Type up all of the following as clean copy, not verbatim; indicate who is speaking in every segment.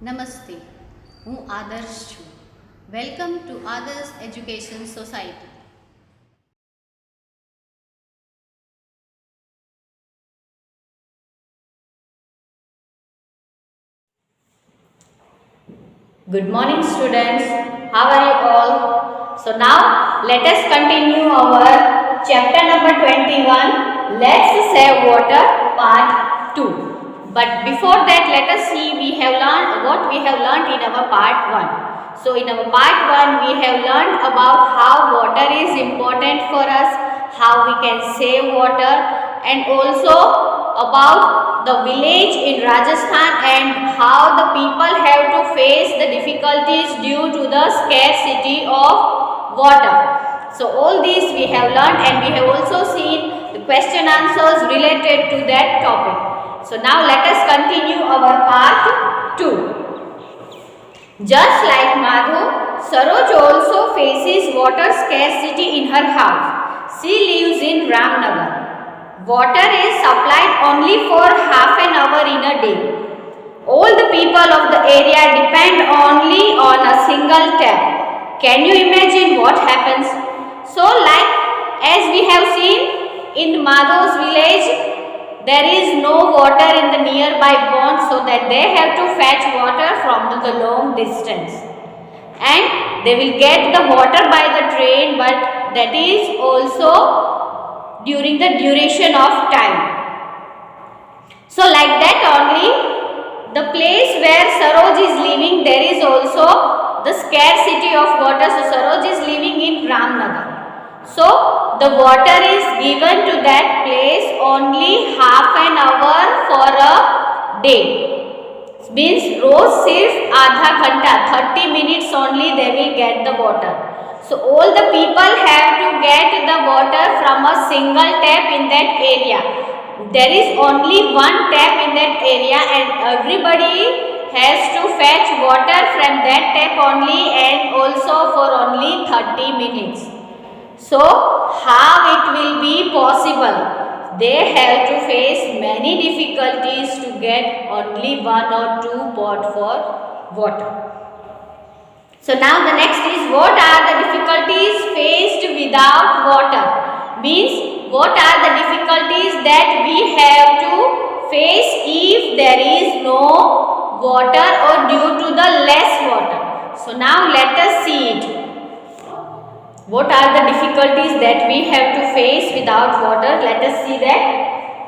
Speaker 1: નમસ્તે, હું આદર્શ છું. વેલકમ ટુ આદર્શ education society.
Speaker 2: Good morning students, how are you all? So now let us continue our chapter number 21, Let's Save Water part 2. But before that let us see we have learned what we have learned in our part 1. So in our part 1 we have learned about how water is important for us, how we can save water, and also about the village in Rajasthan and how the people have to face the difficulties due to the scarcity of water. So all these we have learned and we have also seen the question answers related to that topic. So now let us continue our part 2. Just like Madhu, Saroj also faces water scarcity in her house. She lives in Ramnagar. Water is supplied only for half an hour in a day. All the people of the area depend only on a single tap. Can you imagine what happens? So like as we have seen in Madhu's village, there is no water in the nearby pond, so that they have to fetch water from the long distance. And they will get the water by the train, but that is also during the duration of time. So like that only, the place where Saroj is living, there is also the scarcity of water. So Saroj is living in Ramnagar. So the water is given to that place only half an hour for a day. Means रोज सिर्फ आधा घंटा 30 minutes only they will get the water. So all the people have to get the water from a single tap in that area. There is only one tap in that area and everybody has to fetch water from that tap only and also for only 30 minutes. So how it will be possible? They have to face many difficulties to get only 1 or 2 pot for water. So now the next is, what are the difficulties faced without water? Means what are the difficulties that we have to face if there is no water or due to the less water? So now let us see it. What are the difficulties that we have to face without water? Let us see that.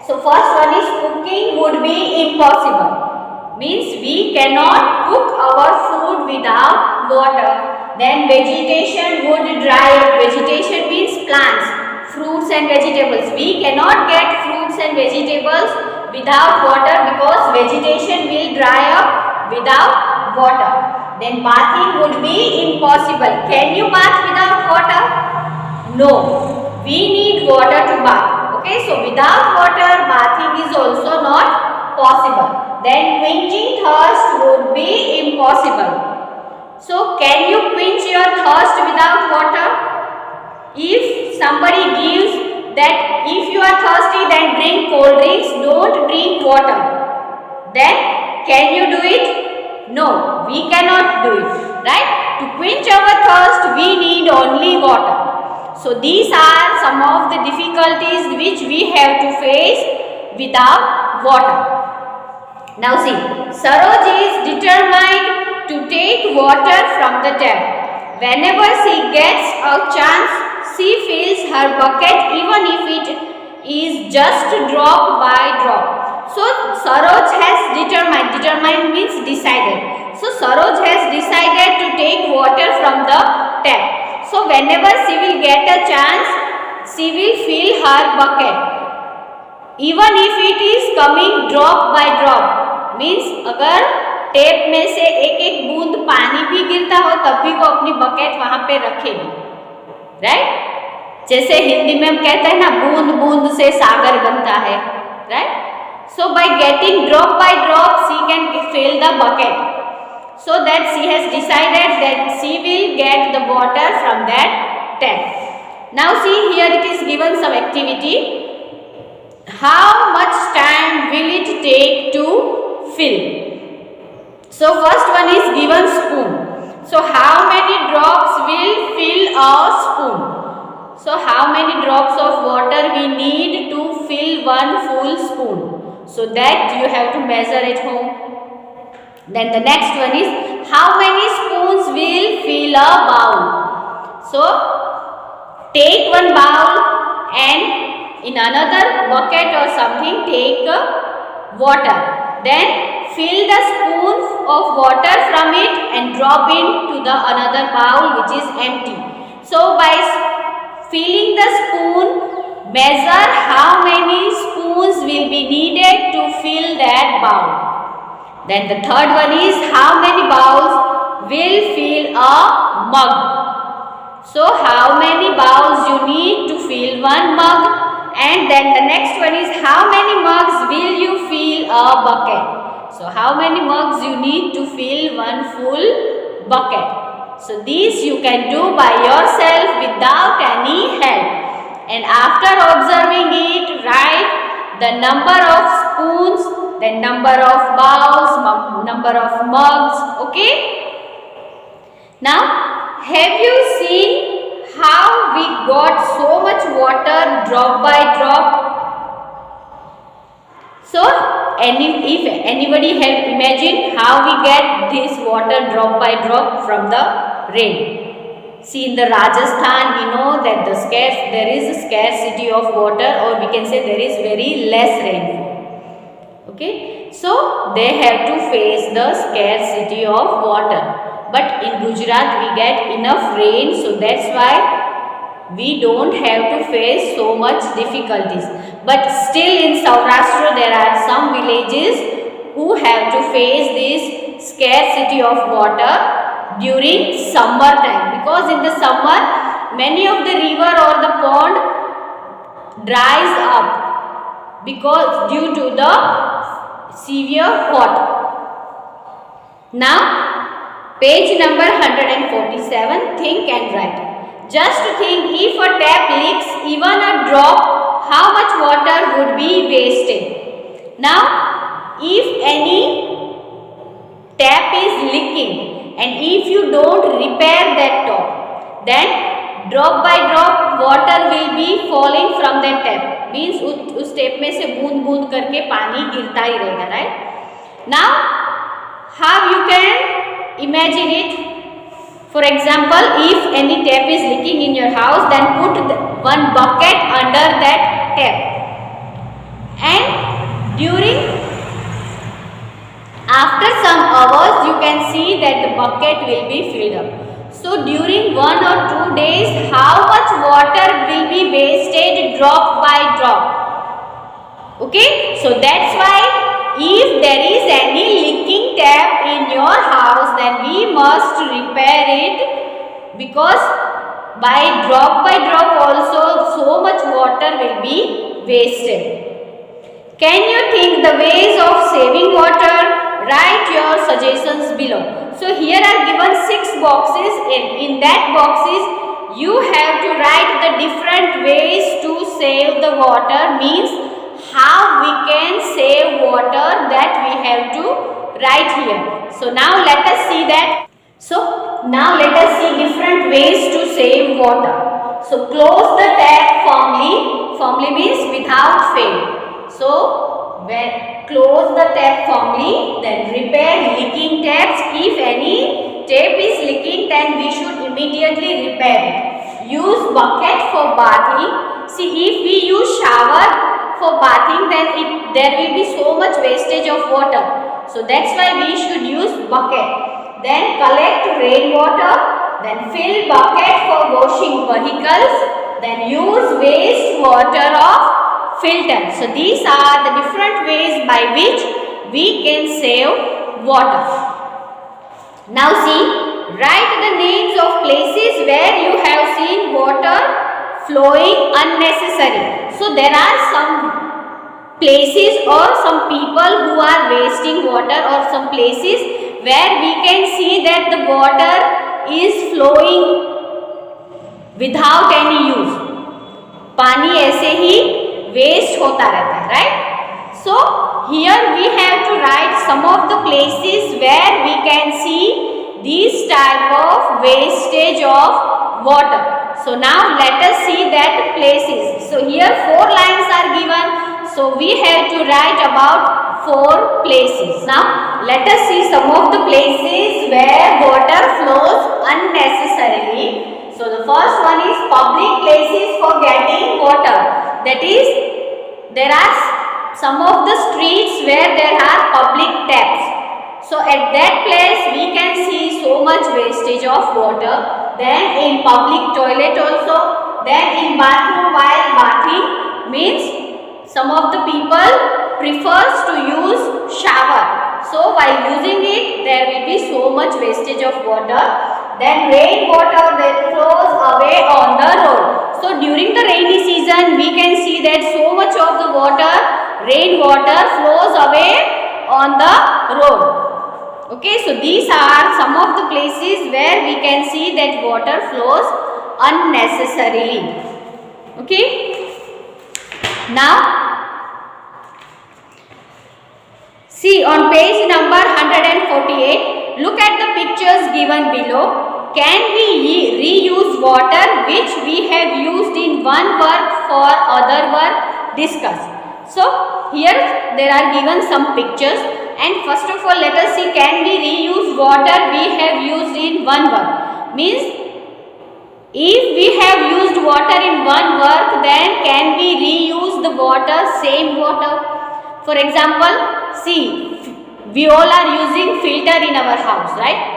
Speaker 2: So first one is, cooking would be impossible. Means we cannot cook our food without water. Then vegetation would dry up. Vegetation means plants, fruits and vegetables. We cannot get fruits and vegetables without water because vegetation will dry up without water. Then bathing would be impossible. Can you bath without water? No. We need water to bath. Okay, so without water bathing is also not possible. Then quenching thirst would be impossible. So can you quench your thirst without water? If somebody gives that if you are thirsty then drink cold drinks, don't drink water, then can you do it? No, we cannot do it, right? To quench our thirst we need only water. So these are some of the difficulties which we have to face without water. Now see, Saroj is determined to take water from the tap. Whenever she gets a chance, she fills her bucket even if it is just drop by drop. So Saroj has determined means decided. So Saroj has decided to take water from the tap. So whenever she will get a chance, she will fill her bucket. Even if it is coming drop by drop. Means अगर tape में से एक एक बूंद पानी भी गिरता हो तब भी वो अपनी बकेट वहां पे रखेगी, राइट? जैसे हिंदी में हम कहते हैं ना, बूंद बूंद से सागर बनता है, right? So by getting drop by drop she can fill the bucket. So that she has decided that she will get the water from that tap. Now see, here it is given some activity. How much time will it take to fill? So first one is given spoon. So how many drops will fill a spoon? So how many drops of water we need to fill one full spoon? So that you have to measure at home. Then the next one is how many spoons will fill a bowl? So take one bowl and in another bucket or something take water. Then fill the spoon of water from it and drop into the another bowl which is empty. So by filling the spoon, measure how many spoons will be needed to fill that bowl. Then the third one is how many bowls will fill a mug. So how many bowls you need to fill one mug. And then the next one is how many mugs will you fill a bucket. So how many mugs you need to fill one full bucket. So these you can do by yourself without any help. And after observing it, write the number of spoons, then number of bowls, number of mugs. Okay. Now, have you seen how we got so much water drop by drop? So, if anybody have imagined how we get this water drop by drop from the rain. See, in the Rajasthan, we know that there is a scarcity of water, or we can say there is very less rainfall. Okay, so they have to face the scarcity of water. But in Gujarat we get enough rain, so that's why we don't have to face so much difficulties. But still in Saurashtra there are some villages who have to face this scarcity of water during summer time, because in the summer many of the river or the pond dries up because due to the severe hot. Now page number 147, think and write. Just think, if a tap leaks even a drop, how much water would be wasted? Now, if any tap is leaking and if you don't repair that top, then drop by drop water will be falling from that tap. Means उस tap में से बूंद बूंद करके पानी गिरता ही रहेगा, right? Now, how you can imagine it? For example, if any tap is leaking in your house, then put one bucket under that tap, and after some hours you can see that the bucket will be filled up. So during 1 or 2 days, how much water will be wasted drop by drop? Okay, so that's why if there is any leaking tap in your house, then we must repair it, because by drop also so much water will be wasted. Can you think the ways of saving water? Write your suggestions below. So here are given 6 boxes. In that boxes you have to write the different ways to save the water, means how we can save water, that we have to write here. So now let us see that. So now let us see different ways to save water. So close the tap firmly means without fail. So when close the tap firmly, then repair leaking taps. If any tap is leaking, then we should immediately repair it. Use bucket for bathing. See, if we use shower for bathing, then there will be so much wastage of water. So that's why we should use bucket. Then collect rainwater. Then fill bucket for washing vehicles. Then use waste water of filter. So these are the different ways by which we can save water. Now see, write the names of places where you have seen water flowing unnecessary. So there are some places or some people who are wasting water, or some places where we can see that the water is flowing without any use. पानी ऐसे ही waste होता रहता है, right? So here we have to write some of the places where we can see these type of wastage of water. So now let us see that places. So here 4 lines are given. So we have to write about 4 places. Now let us see some of the places where water flows unnecessarily. So the first one is public places for getting water. That is, there are some of the streets where there are public taps. So at that place we can see so much wastage of water. Then in public toilet also. Then in bathroom while bathing, means some of the people prefers to use shower. So while using it there will be so much wastage of water. Then rain water that flows away on the road. So during the rainy season we can see that so much of the water, rain water flows away on the road. Okay, so these are some of the places where we can see that water flows unnecessarily. Okay, now see on page number 148, look at the pictures given below. Can we reuse water which we have used in one work for other work? Discuss. So here there are given some pictures, and first of all let us see, can we reuse water we have used in one work? Means if we have used water in one work, then can we reuse the water, same water? For example, see, we all are using filter in our house, right?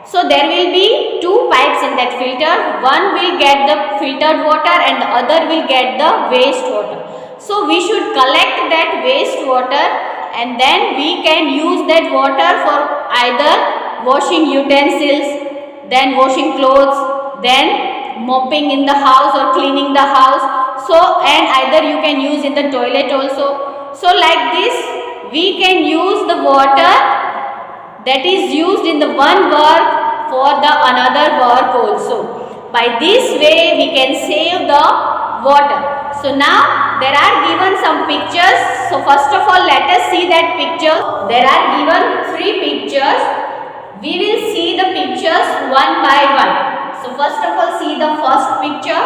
Speaker 2: So there will be 2 pipes in that filter. One will get the filtered water and the other will get the waste water. So we should collect that waste water and then we can use that water for either washing utensils, then washing clothes, then mopping in the house or cleaning the house. So and either you can use in the toilet also. So like this we can use the water that is used in the one work for the another work also. By this way we can save the water. So now there are given some pictures. So first of all let us see that picture. There are given 3 pictures. We will see the pictures one by one. So first of all see the first picture.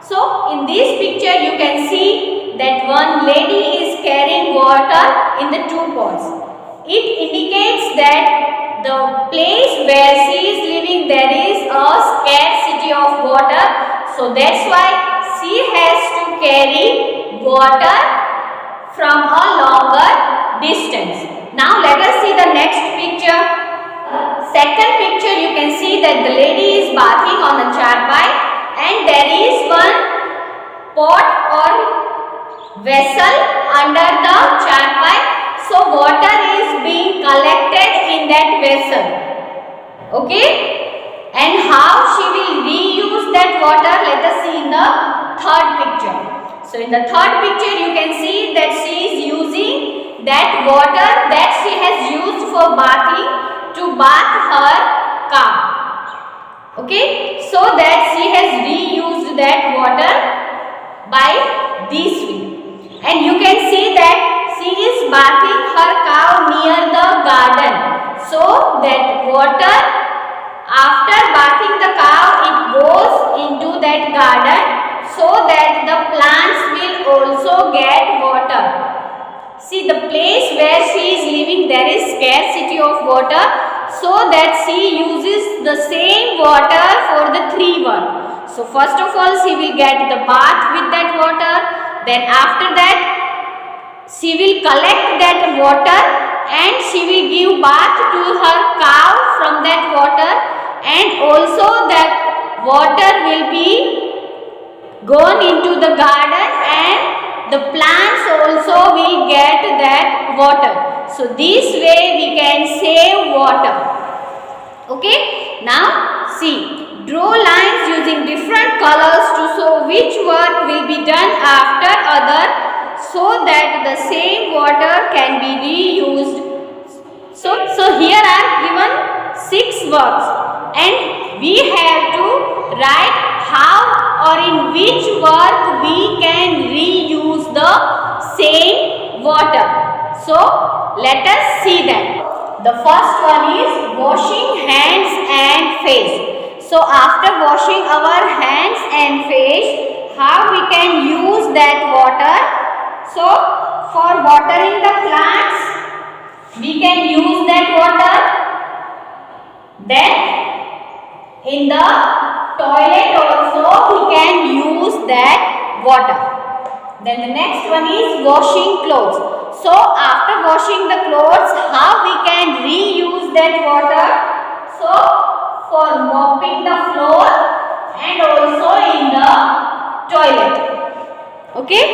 Speaker 2: So in this picture you can see that one lady is carrying water in the 2 pots. It indicates that the place where she is living there is a scarcity of water. So that's why she has to carry water from a longer distance. Now let us see the next picture. Second picture you can see that the lady is bathing on a charpai and there is one pot or vessel under the charpai. So water is being collected in that vessel. Okay, and how she will reuse that water, let us see in the third picture. So in the third picture you can see that she is using that water that she has used for bathing to bath her cow. Okay, so that she has reused that water by this way. And you can see that she is bathing her cow near the garden. So that water, after bathing the cow, it goes into that garden so that the plants will also get water. See, the place where she is living there is scarcity of water, so that she uses the same water for the 3 work. So first of all she will get the bath with that water, then after that she will collect that water and she will give bath to her cow from that water, and also that water will be gone into the garden and the plants also will get that water. So this way we can save water. Okay, now see, draw lines using different colors to show which work will be done after other, so that the same water can be reused. So here are given 6 works and we have to write how or in which work we can reuse the same water. So let us see them. The first one is washing hands and face. So after washing our hands and face, how we can use that water? So for watering the plants, we can use that water. Then in the toilet also we can use that water. Then the next one is washing clothes. So after washing the clothes, how we can reuse that water? So for mopping the floor and also in the toilet. Okay.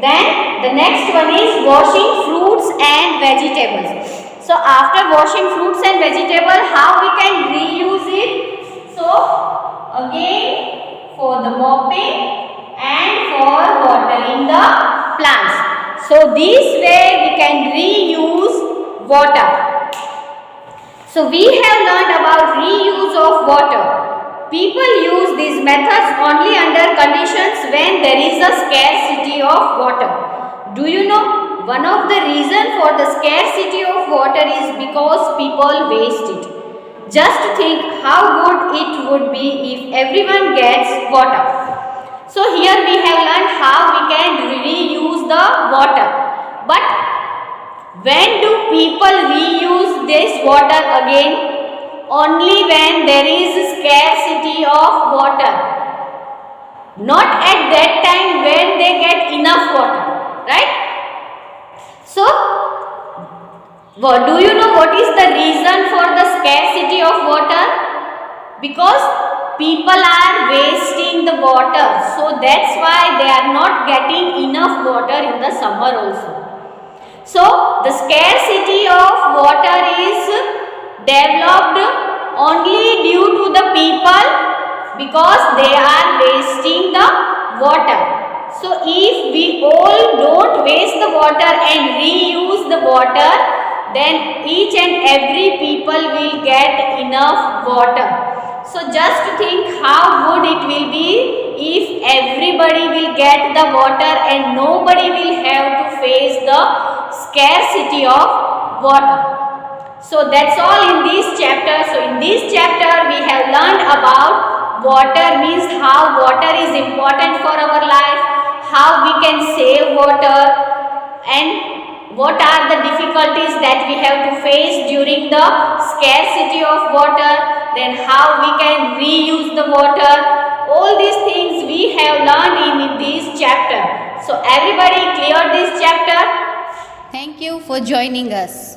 Speaker 2: Then the next one is washing fruits and vegetables. So after washing fruits and vegetables, how we can reuse it? So again for the mopping and for watering the plants. So this way we can reuse water. So we have learned about reuse of water. People use these methods only under conditions when there is a scarcity of water. Do you know? One of the reasons for the scarcity of water is because people waste it. Just think how good it would be if everyone gets water. So here we have learned how we can reuse the water. But when do people reuse this water again? Only when there is scarcity of water. Not at that time when they get enough water. Right? So, do you know what is the reason for the scarcity of water? Because people are wasting the water. So, that's why they are not getting enough water in the summer also. So, the scarcity of water is developed only due to the people because they are wasting the water. So if we all don't waste the water and reuse the water, then each and every people will get enough water. So just think how good it will be if everybody will get the water and nobody will have to face the scarcity of water. So that's all in this chapter. So in this chapter we have learned about water, means how water is important for our life, how we can save water, and what are the difficulties that we have to face during the scarcity of water, then how we can reuse the water. All these things we have learned in this chapter. So everybody clear this chapter?
Speaker 1: Thank you for joining us.